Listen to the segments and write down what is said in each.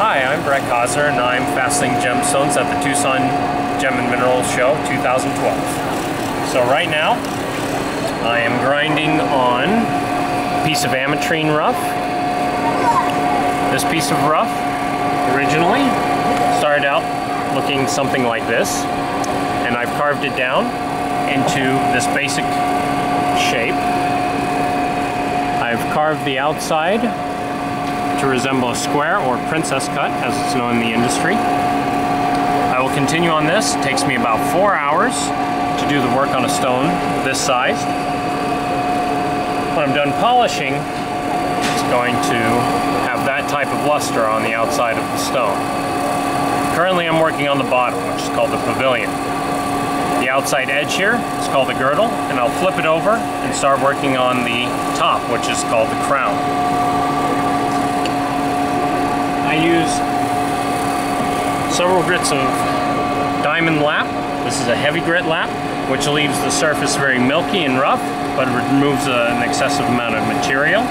Hi, I'm Brett Kosnar and I'm faceting gemstones at the Tucson Gem and Mineral Show 2012. So right now, I am grinding on a piece of ametrine rough. This piece of rough originally started out looking something like this, and I've carved it down into this basic shape. I've carved the outside to resemble a square or princess cut, as it's known in the industry. I will continue on this. It takes me about 4 hours to do the work on a stone this size. When I'm done polishing, it's going to have that type of luster on the outside of the stone. Currently I'm working on the bottom, which is called the pavilion. The outside edge here is called the girdle, and I'll flip it over and start working on the top, which is called the crown. I use several grits of diamond lap. This is a heavy grit lap, which leaves the surface very milky and rough, but it removes an excessive amount of material.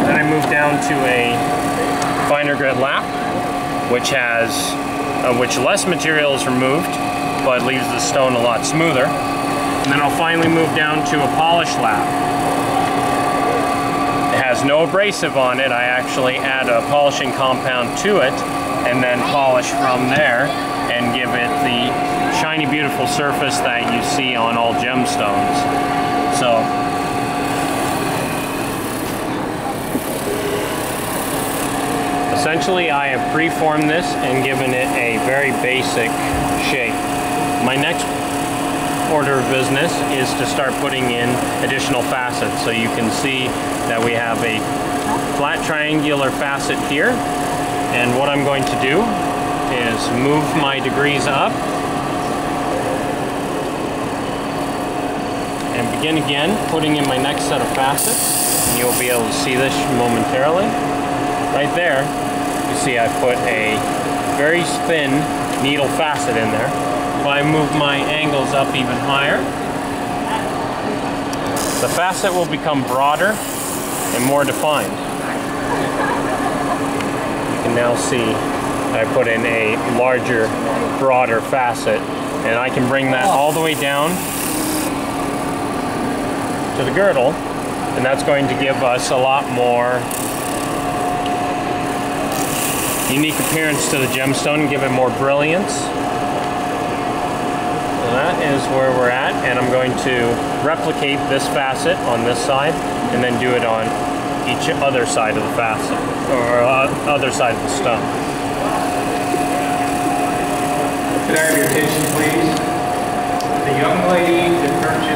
Then I move down to a finer grit lap, which less material is removed, but leaves the stone a lot smoother. And then I'll finally move down to a polish lap. It has no abrasive on it. I actually add a polishing compound to it and then polish from there and give it the shiny, beautiful surface that you see on all gemstones. So essentially I have preformed this and given it a very basic shape. My next order of business is to start putting in additional facets. So you can see that we have a flat triangular facet here, and what I'm going to do is move my degrees up and begin again putting in my next set of facets, and you'll be able to see this momentarily. Right there you see I put a very thin needle facet in there. If I move my angles up even higher, the facet will become broader and more defined. You can now see I put in a larger, broader facet, and I can bring that all the way down to the girdle, and that's going to give us a lot more unique appearance to the gemstone and give it more brilliance. So that is where we're at, and I'm going to replicate this facet on this side and then do it on each other side of the facet, or other side of the stone. Could I have your attention, please?